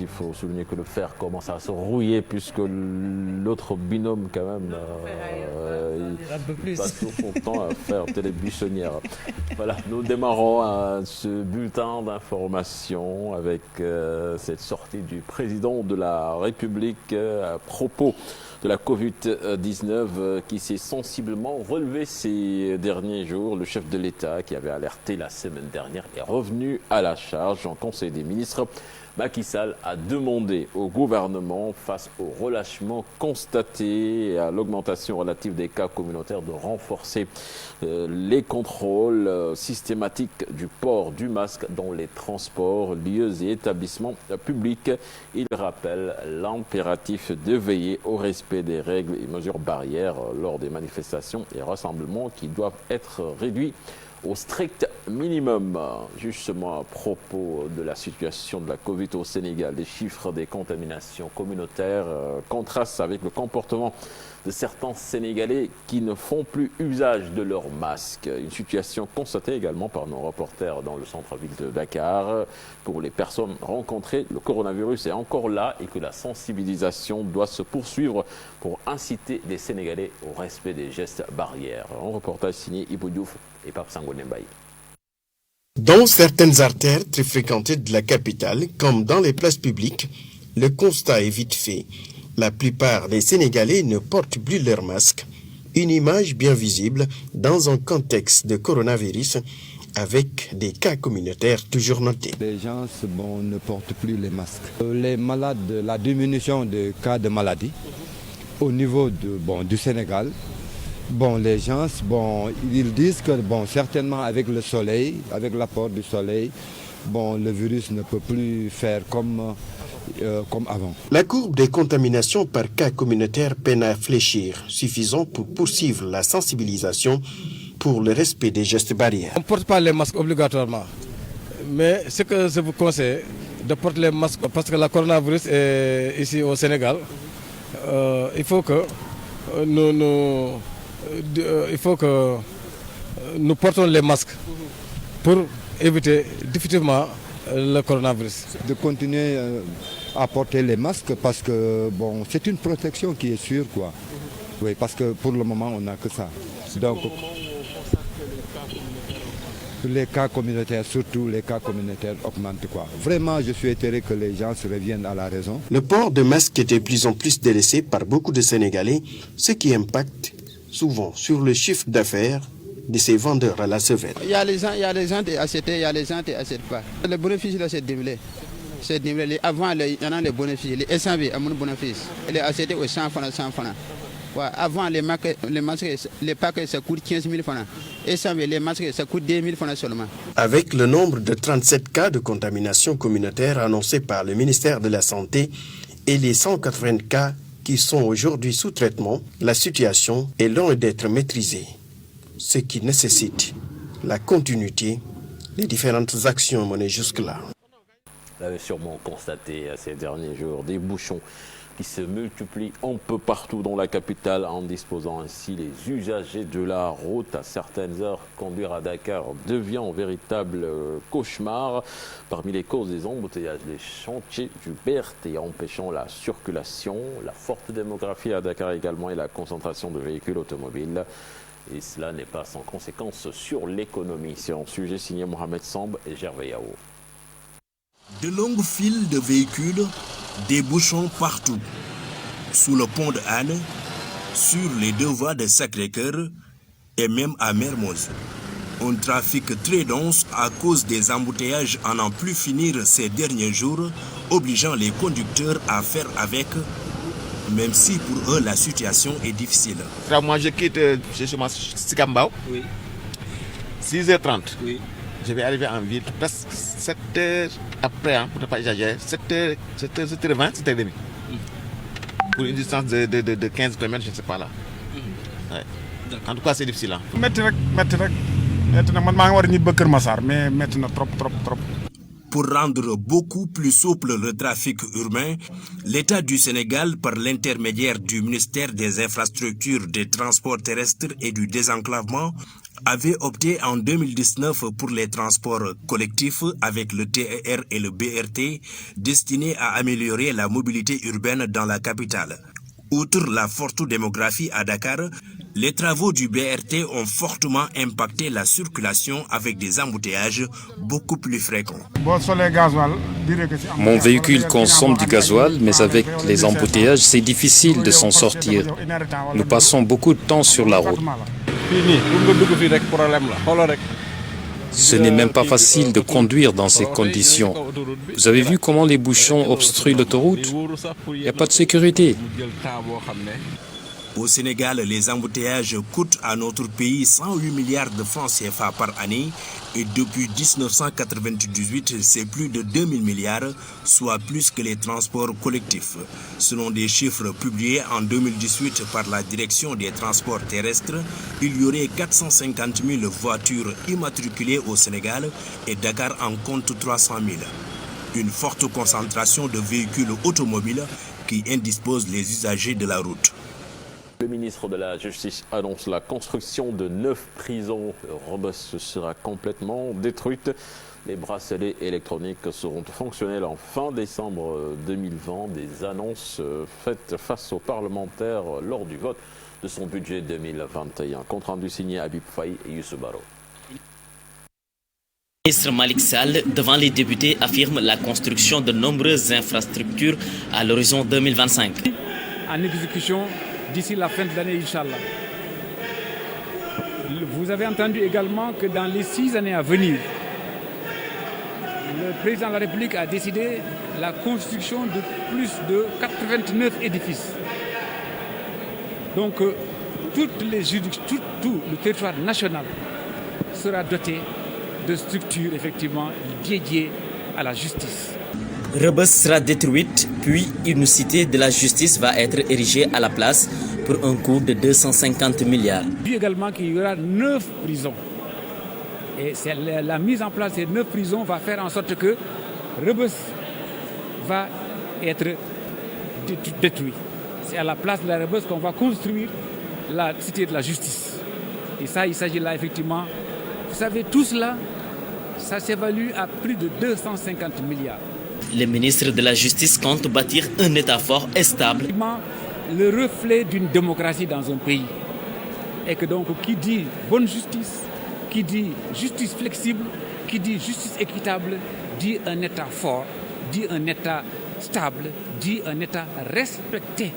il faut souligner que le fer commence à se rouiller puisque l'autre binôme quand même il passe tout son temps à faire télébuissonnière. Voilà, nous démarrons ce bulletin d'information avec cette sortie du président de la République à propos de la Covid-19 qui s'est sensiblement relevé ces derniers jours. Le chef de l'État qui avait alerté la semaine dernière est revenu à la charge. En Conseil des ministres, Macky Sall a demandé au gouvernement, face au relâchement constaté et à l'augmentation relative des cas communautaires, de renforcer les contrôles systématiques du port du masque dans les transports, lieux et établissements publics. Il rappelle l'impératif de veiller au respect des règles et mesures barrières lors des manifestations et rassemblements qui doivent être réduits au strict minimum. Justement, à propos de la situation de la Covid au Sénégal, les chiffres des contaminations communautaires contrastent avec le comportement de certains Sénégalais qui ne font plus usage de leur masque. Une situation constatée également par nos reporters dans le centre-ville de Dakar. Pour les personnes rencontrées, le coronavirus est encore là et que la sensibilisation doit se poursuivre pour inciter les Sénégalais au respect des gestes barrières. Un reportage signé Ibou Diouf et Pape Sangoné Mbaye. Dans certaines artères très fréquentées de la capitale, comme dans les places publiques, le constat est vite fait. La plupart des Sénégalais ne portent plus leur masque. Une image bien visible dans un contexte de coronavirus avec des cas communautaires toujours notés. Les gens ne portent plus les masques. Les malades, la diminution des cas de maladie au niveau du Sénégal, les gens, ils disent que certainement avec le soleil, avec l'apport du soleil, le virus ne peut plus faire comme avant. La courbe des contaminations par cas communautaire peine à fléchir, suffisant pour poursuivre la sensibilisation pour le respect des gestes barrières. On ne porte pas les masques obligatoirement, mais ce que je vous conseille, de porter les masques parce que la coronavirus est ici au Sénégal. Il faut que nous portons les masques pour éviter définitivement le coronavirus. De continuer à porter les masques parce que c'est une protection qui est sûre, quoi. Oui, parce que pour le moment on n'a que ça. Donc les cas communautaires, surtout les cas communautaires augmentent, quoi. Vraiment, je souhaiterais que les gens se reviennent à la raison. Le port de masque est de plus en plus délaissé par beaucoup de Sénégalais, ce qui impacte souvent sur le chiffre d'affaires de ces vendeurs à la Sevette. Il y a les gens qui achètent, il y a les gens qui n'achètent pas. Le bénéfice, c'est diminué. C'est diminué. Avant, il y en a les bénéfices. Les SAV, il y a mon bénéfice. Il est acheté aux 100 francs, 100 francs. Ouais, avant, les masques, les paquets, ça coûte 15 000 francs. Et les masques, ça coûte 2 000 francs seulement. Avec le nombre de 37 cas de contamination communautaire annoncés par le ministère de la Santé et les 180 cas qui sont aujourd'hui sous traitement, la situation est loin d'être maîtrisée, ce qui nécessite la continuité des différentes actions menées jusque-là. Vous l'avez sûrement constaté ces derniers jours, des bouchons qui se multiplient un peu partout dans la capitale en disposant ainsi les usagers de la route. À certaines heures, conduire à Dakar devient un véritable cauchemar. Parmi les causes des embouteillages, les chantiers du BRT empêchant la circulation, la forte démographie à Dakar également et la concentration de véhicules automobiles. Et cela n'est pas sans conséquence sur l'économie. C'est un sujet signé Mohamed Samb et Gervais Yao. De longues files de véhicules, des bouchons partout. Sous le pont de Anne, sur les deux voies de Sacré-Cœur et même à Mermoz. Un trafic très dense à cause des embouteillages à n'en plus finir ces derniers jours, obligeant les conducteurs à faire avec, même si pour eux la situation est difficile. Moi je quitte chez moi Sikambao, 6h30. Oui. Je vais arriver en ville presque 7h après, pour ne pas exagérer, 7h20, 7h30. Pour une distance de 15 km, je ne sais pas là. Ouais. En tout cas, c'est difficile. Pour rendre beaucoup plus souple le trafic urbain, l'État du Sénégal, par l'intermédiaire du ministère des Infrastructures, des Transports terrestres et du Désenclavement, avait opté en 2019 pour les transports collectifs avec le TER et le BRT, destinés à améliorer la mobilité urbaine dans la capitale. Outre la forte démographie à Dakar, les travaux du BRT ont fortement impacté la circulation avec des embouteillages beaucoup plus fréquents. Mon véhicule consomme du gasoil, mais avec les embouteillages, c'est difficile de s'en sortir. Nous passons beaucoup de temps sur la route. Ce n'est même pas facile de conduire dans ces conditions. Vous avez vu comment les bouchons obstruent l'autoroute? Il n'y a pas de sécurité. Au Sénégal, les embouteillages coûtent à notre pays 108 milliards de francs CFA par année et depuis 1998, c'est plus de 2000 milliards, soit plus que les transports collectifs. Selon des chiffres publiés en 2018 par la Direction des transports terrestres, il y aurait 450 000 voitures immatriculées au Sénégal et Dakar en compte 300 000. Une forte concentration de véhicules automobiles qui indisposent les usagers de la route. Le ministre de la Justice annonce la construction de 9 prisons. Rebeuss sera complètement détruite. Les bracelets électroniques seront fonctionnels en fin décembre 2020. Des annonces faites face aux parlementaires lors du vote de son budget 2021. Compte rendu signé Habib Faye et Youssou Baro. Le ministre Malick Sall, devant les députés, affirme la construction de nombreuses infrastructures à l'horizon 2025. En exécution d'ici la fin de l'année, Inch'Allah. Vous avez entendu également que dans les 6 années à venir, le président de la République a décidé la construction de plus de 89 édifices. Donc, tout le territoire national sera doté de structures effectivement dédiées à la justice. Rebeuss sera détruite, puis une cité de la justice va être érigée à la place pour un coût de 250 milliards. Puis également qu'il y aura 9 prisons. Et la mise en place de ces 9 prisons va faire en sorte que Rebeuss va être détruit. C'est à la place de la Rebeuss qu'on va construire la cité de la justice. Et ça, il s'agit là effectivement, vous savez, tout cela, ça s'évalue à plus de 250 milliards. Le ministre de la Justice compte bâtir un État fort et stable. Le reflet d'une démocratie dans un pays. Et que donc, qui dit bonne justice, qui dit justice flexible, qui dit justice équitable, dit un État fort, dit un État stable, dit un État respecté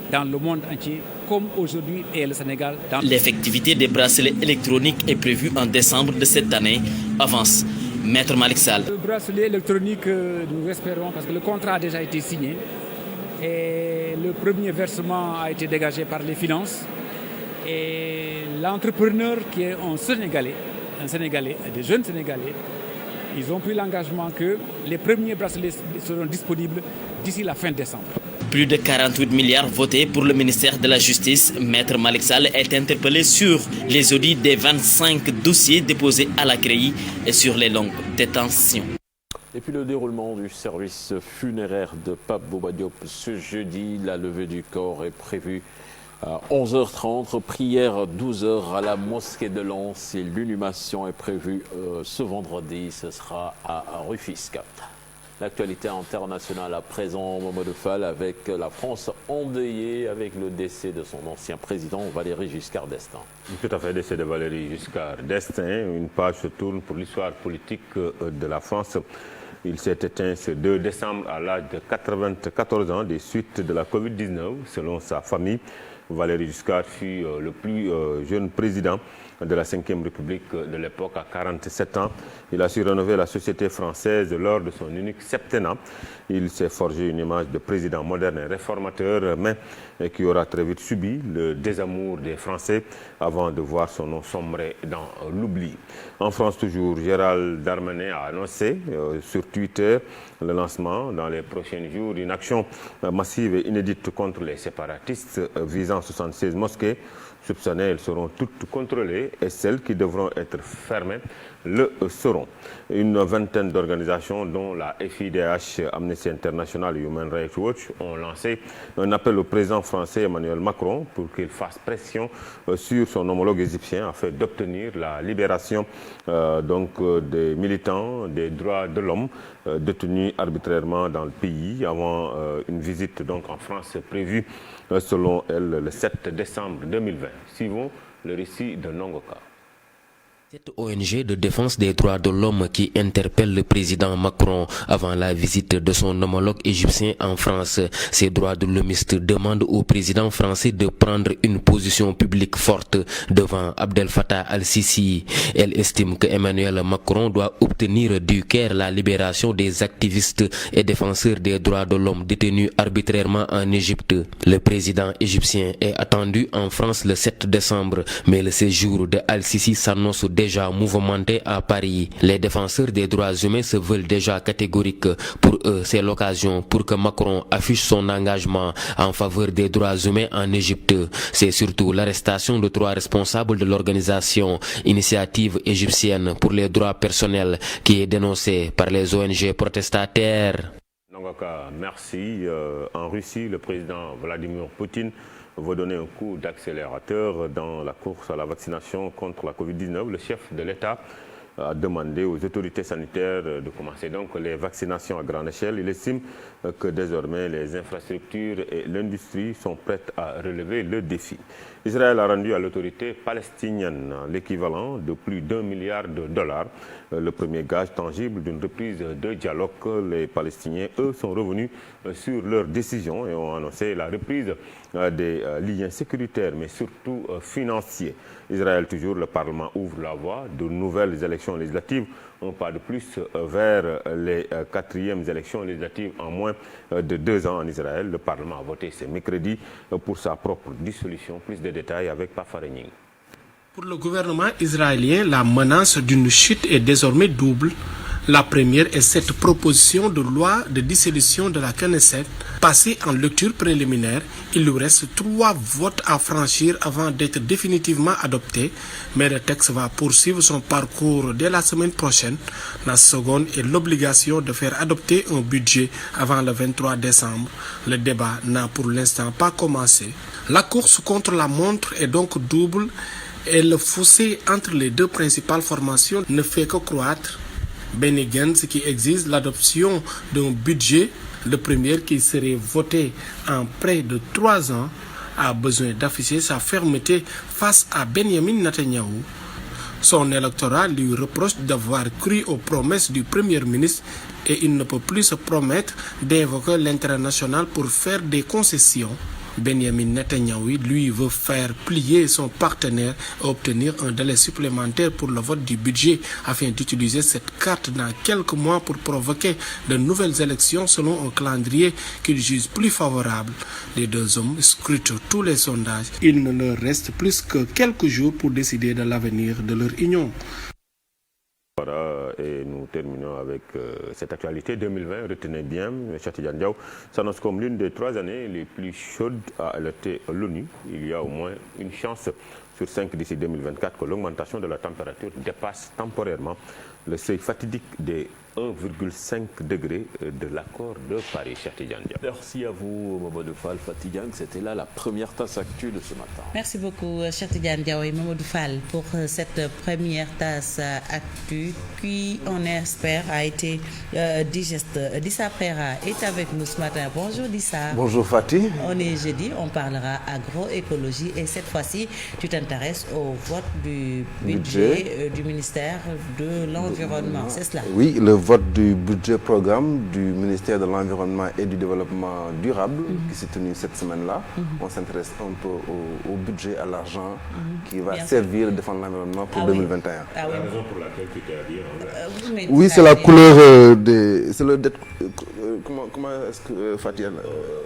dans le monde entier, comme aujourd'hui est le Sénégal. L'effectivité des bracelets électroniques est prévue en décembre de cette année, avance Maître Malick Sall. Le bracelet électronique, nous espérons, parce que le contrat a déjà été signé et le premier versement a été dégagé par les finances. Et l'entrepreneur qui est un Sénégalais, des jeunes Sénégalais, ils ont pris l'engagement que les premiers bracelets seront disponibles d'ici la fin décembre. Plus de 48 milliards votés pour le ministère de la Justice. Maître Malick Sall est interpellé sur les audits des 25 dossiers déposés à la CREI et sur les longues détentions. Et puis le déroulement du service funéraire de Pape Bouba Diop ce jeudi. La levée du corps est prévue à 11h30, prière 12h à la mosquée de Lens et l'inhumation est prévue ce vendredi. Ce sera à Rufisque. L'actualité internationale à présent, Mamadou Fall, avec la France endeuillée avec le décès de son ancien président Valéry Giscard d'Estaing. Tout à fait, décès de Valéry Giscard d'Estaing. Une page se tourne pour l'histoire politique de la France. Il s'est éteint ce 2 décembre à l'âge de 94 ans des suites de la Covid-19. Selon sa famille, Valéry Giscard fut le plus jeune président de la Ve République de l'époque à 47 ans. Il a su rénover la société française lors de son unique septennat. Il s'est forgé une image de président moderne et réformateur, mais qui aura très vite subi le désamour des Français avant de voir son nom sombrer dans l'oubli. En France toujours, Gérald Darmanin a annoncé sur Twitter le lancement dans les prochains jours d'une action massive et inédite contre les séparatistes visant 76 mosquées. soupçonnées, elles seront toutes contrôlées et celles qui devront être fermées le seront. Une vingtaine d'organisations, dont la FIDH, Amnesty International et Human Rights Watch, ont lancé un appel au président français Emmanuel Macron pour qu'il fasse pression sur son homologue égyptien afin d'obtenir la libération des militants des droits de l'homme détenus arbitrairement dans le pays avant une visite donc en France prévue selon elle le 7 décembre 2020. Suivons le récit de Nongoka. Cette ONG de défense des droits de l'homme qui interpelle le président Macron avant la visite de son homologue égyptien en France. Ces droits de l'homiste demandent au président français de prendre une position publique forte devant Abdel Fattah al-Sisi. Elle estime que Emmanuel Macron doit obtenir du Caire la libération des activistes et défenseurs des droits de l'homme détenus arbitrairement en Égypte. Le président égyptien est attendu en France le 7 décembre, mais le séjour de al-Sisi s'annonce déjà mouvementé à Paris. Les défenseurs des droits humains se veulent déjà catégoriques. Pour eux, c'est l'occasion pour que Macron affiche son engagement en faveur des droits humains en Égypte. C'est surtout l'arrestation de 3 responsables de l'organisation Initiative égyptienne pour les droits personnels qui est dénoncée par les ONG protestataires. Nongaka, merci. En Russie, le président Vladimir Poutine veut donner un coup d'accélérateur dans la course à la vaccination contre la Covid-19. Le chef de l'État a demandé aux autorités sanitaires de commencer donc les vaccinations à grande échelle. Il estime que désormais les infrastructures et l'industrie sont prêtes à relever le défi. Israël a rendu à l'autorité palestinienne l'équivalent de plus d'$1 milliard, le premier gage tangible d'une reprise de dialogue. Les Palestiniens, eux, sont revenus sur leur décision et ont annoncé la reprise des liens sécuritaires, mais surtout financiers. Israël, toujours, le Parlement ouvre la voie de nouvelles élections législatives. Un pas de plus vers les 4e élections législatives en moins de 2 ans en Israël. Le Parlement a voté ce mercredi pour sa propre dissolution. Plus de détails avec Pafarening. Pour le gouvernement israélien, la menace d'une chute est désormais double. La première est cette proposition de loi de dissolution de la Knesset passée en lecture préliminaire. Il lui reste 3 votes à franchir avant d'être définitivement adopté, mais le texte va poursuivre son parcours dès la semaine prochaine. La seconde est l'obligation de faire adopter un budget avant le 23 décembre. Le débat n'a pour l'instant pas commencé. La course contre la montre est donc double et le fossé entre les 2 principales formations ne fait que croître. Benny Gantz qui exige l'adoption d'un budget, le premier qui serait voté en près de 3 ans, a besoin d'afficher sa fermeté face à Benjamin Netanyahou. Son électorat lui reproche d'avoir cru aux promesses du Premier ministre et il ne peut plus se promettre d'invoquer l'intérêt national pour faire des concessions. Benjamin Netanyahou, lui, veut faire plier son partenaire et obtenir un délai supplémentaire pour le vote du budget afin d'utiliser cette carte dans quelques mois pour provoquer de nouvelles élections selon un calendrier qu'il juge plus favorable. Les 2 hommes scrutent tous les sondages. Il ne leur reste plus que quelques jours pour décider de l'avenir de leur union. Voilà, et nous terminons avec cette actualité 2020. Retenez bien, Cheikh Tidiane Diaw s'annonce comme l'une des 3 années les plus chaudes à alerter l'ONU. Il y a au moins une chance sur 5 d'ici 2024 que l'augmentation de la température dépasse temporairement le seuil fatidique des 1,5 degrés de l'accord de Paris. Cheikh Tidiane Diaw. Merci à vous, Mamadou Fall, Fatidiane. C'était là la première tasse actu de ce matin. Merci beaucoup, Cheikh Tidiane Diaw et Mamadou Fall, pour cette première tasse actu qui, on espère, a été digeste. Dissa Prera est avec nous ce matin. Bonjour Dissa. Bonjour Fatih. On est jeudi, on parlera agroécologie et cette fois-ci, tu t'intéresses au vote du budget du ministère de l'Environnement. C'est cela? Oui, le vote du budget programme du ministère de l'Environnement et du Développement durable qui s'est tenu cette semaine-là. On s'intéresse un peu au budget, à l'argent qui va servir à défendre l'environnement pour 2021. La raison pour laquelle tu t'es habillé. Oui, c'est la couleur des... C'est le... Comment est-ce que Fatia...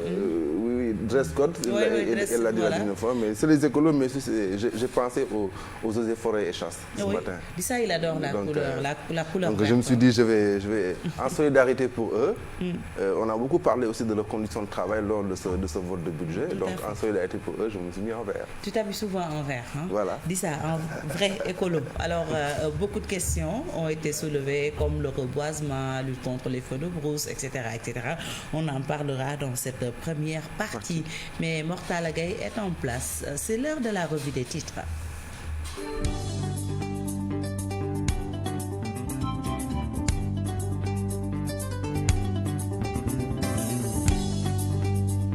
oui, dress code, elle l'a dit la dernière fois, mais c'est les écolos, mais j'ai pensé aux eaux et forêts et chasses ce matin. Ça, il adore la couleur. Donc je me suis dit, je vais en solidarité pour eux. On a beaucoup parlé aussi de leurs conditions de travail lors de ce vote de budget. Donc en solidarité pour eux, je me suis mis en vert. Tu t'habilles souvent en vert, hein? Voilà. Dis ça, un vrai écolo. Alors, beaucoup de questions ont été soulevées, comme le reboisement, lutte contre les feux de brousse, etc., etc. On en parlera dans cette première partie. Mais Mortala Gaye est en place. C'est l'heure de la revue des titres.